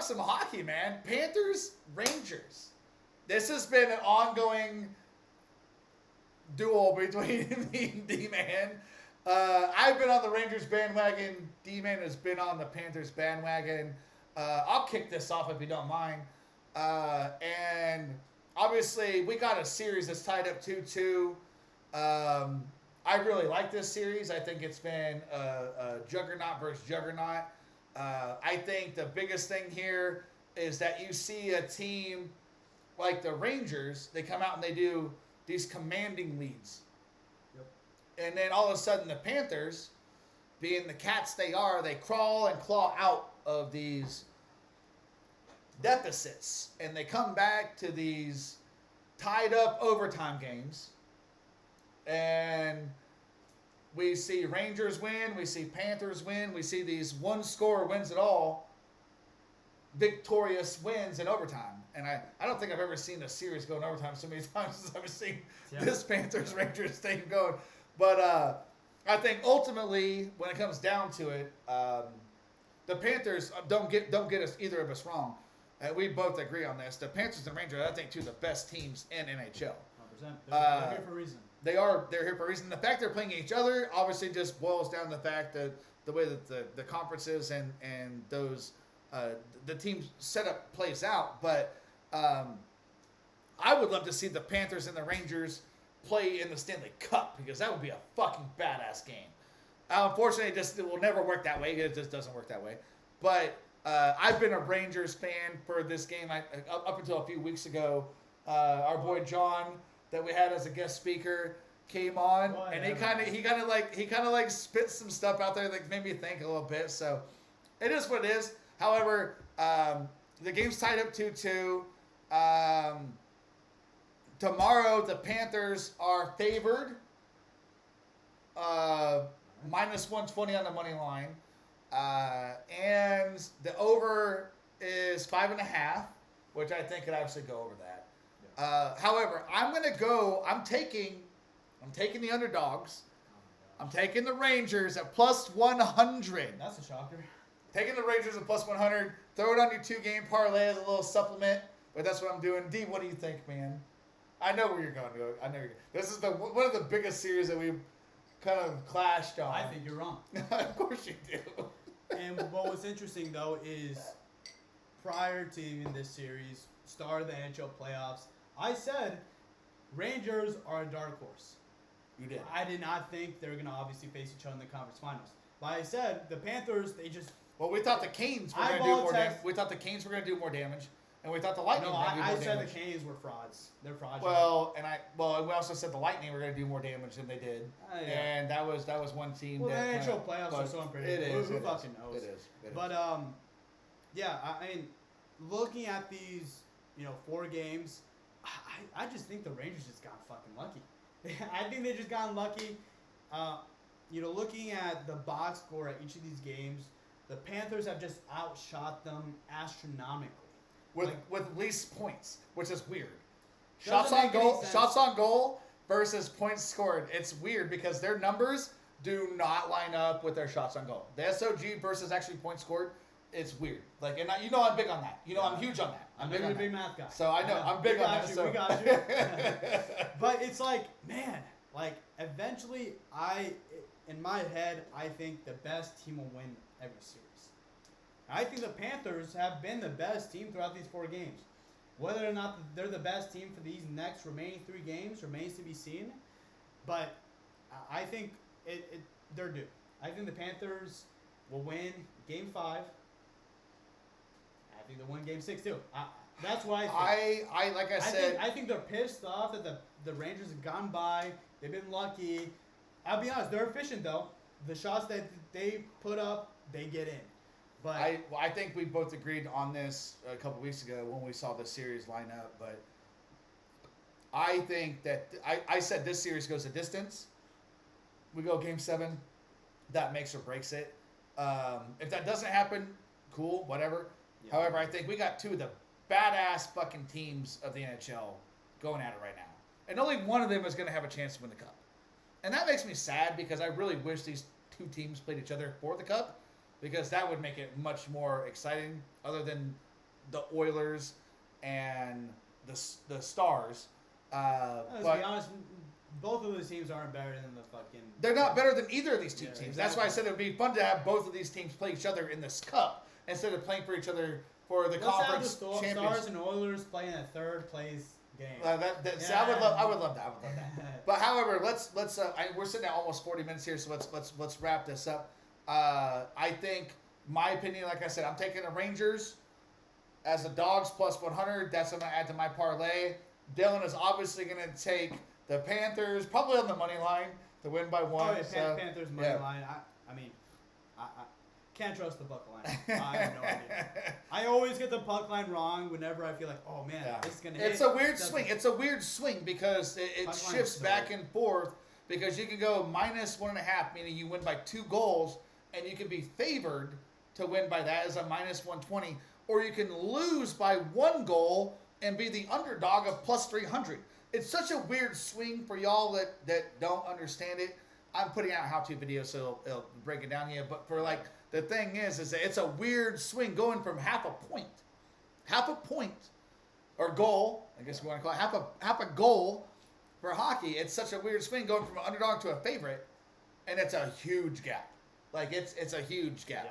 talk some hockey, man. Panthers, Rangers. This has been an ongoing duel between me and D-Man. I've been on the Rangers bandwagon. D-Man has been on the Panthers bandwagon. I'll kick this off if you don't mind. And obviously, we got a series that's tied up 2-2. I really like this series. I think it's been a juggernaut versus juggernaut. I think the biggest thing here is that you see a team like the Rangers, they come out and they do these commanding leads. Yep. And then all of a sudden the Panthers, being the cats they are, they crawl and claw out of these deficits. And they come back to these tied up overtime games. And we see Rangers win, we see Panthers win, we see these one score wins it all, victorious wins in overtime. And I don't think I've ever seen a series go in overtime so many times as I've seen this Panthers-Rangers thing going. But I think ultimately, when it comes down to it, the Panthers, don't get us either of us wrong. We both agree on this. The Panthers and Rangers, I think, two of the best teams in NHL. 100%. They're here for a reason. They're here for a reason. The fact they're playing each other obviously just boils down to the fact that the way that the conferences and those the team setup plays out. But I would love to see the Panthers and the Rangers play in the Stanley Cup because that would be a fucking badass game. Unfortunately, it will never work that way. It just doesn't work that way. But I've been a Rangers fan for this game up until a few weeks ago. Our boy John, that we had as a guest speaker, came on, and he kind of like spit some stuff out there that made me think a little bit. So it is what it is. However, the game's tied up 2-2. Tomorrow the Panthers are favored, minus 120 on the money line, and the over is 5.5, which I think could actually go over that. However, I'm taking the underdogs. I'm taking the Rangers at plus 100. That's a shocker. Taking the Rangers at plus 100. Throw it on your 2-game parlay as a little supplement. But that's what I'm doing. D, what do you think, man? I know where you're going to go. I know this is one of the biggest series that we've kind of clashed on. I think you're wrong. Of course you do. And what was interesting, though, is prior to even this series, start of the NHL playoffs, I said Rangers are a dark horse. You did. I did not think they were going to obviously face each other in the conference finals. But I said the Panthers, they just... Well, we thought the Canes were going to do more damage. We thought the Canes were going to do more damage. And we thought the Lightning were going to do more damage. I said the Canes were frauds. They're fraudulent. Well, we also said the Lightning were going to do more damage than they did. Yeah. And that was one team. Well, the NHL playoffs are so unpredictable. It is. Who fucking knows? It is. But yeah, I mean, looking at these, 4 games, I just think the Rangers just got fucking lucky. I think they just got lucky. Looking at the box score at each of these games, the Panthers have just outshot them astronomically. With least points, which is weird. Doesn't Shots on goal versus points scored. It's weird because their numbers do not line up with their shots on goal. The SOG versus actually points scored, it's weird. I'm big on that. I'm huge on that. I'm big on big that. math guy. So I know I'm big on that. We got you. But it's eventually in my head, I think the best team will win every series. I think the Panthers have been the best team throughout these 4 games. Whether or not they're the best team for these next remaining 3 games remains to be seen. But I think they're due. I think the Panthers will win Game 5. I think they'll win Game 6 too. That's what I think. I think they're pissed off that the Rangers have gone by. They've been lucky. I'll be honest, they're efficient though. The shots that they put up, they get in. But I think we both agreed on this a couple weeks ago when we saw the series line up. But I think that I said this series goes a distance. We go Game 7. That makes or breaks it. If that doesn't happen, cool, whatever. Yeah. However, I think we got 2 of the badass fucking teams of the NHL going at it right now. And only one of them is going to have a chance to win the Cup. And that makes me sad because I really wish these 2 teams played each other for the Cup because that would make it much more exciting other than the Oilers and the Stars. Let's But be honest, both of those teams aren't better than the fucking. they're not better than either of these two Yeah, teams. exactly. That's why I said it would be fun to have both of these teams play each other in this cup instead of playing for each other for the Let's have the conference Stars championship. and Oilers playing a third place game. See, I would love that. But however, we're sitting at almost 40 minutes here, so let's wrap this up. I think, my opinion, like I said, I'm taking the Rangers as the dogs plus 100. That's what I'm gonna add to my parlay. Dylan is obviously gonna take the Panthers, probably on the money line to win by one. Oh, yeah, Panthers money yeah. line. I mean, I can't trust the puck line. I have no idea. I always get the puck line wrong whenever I feel like, oh man, this is gonna hit. It's a weird swing. It's a weird swing because it Puck line shifts is so back weird. and forth because you can go minus 1.5, meaning you win by 2 goals, and you can be favored to win by that as a minus 120, or you can lose by 1 goal and be the underdog of plus 300. It's such a weird swing for y'all that don't understand it. I'm putting out how-to videos, so it'll break it down here. But for the thing is that it's a weird swing going from half a point, or goal. I guess we want to call it half a goal for hockey. It's such a weird swing going from an underdog to a favorite, and it's a huge gap. It's a huge gap. Yeah.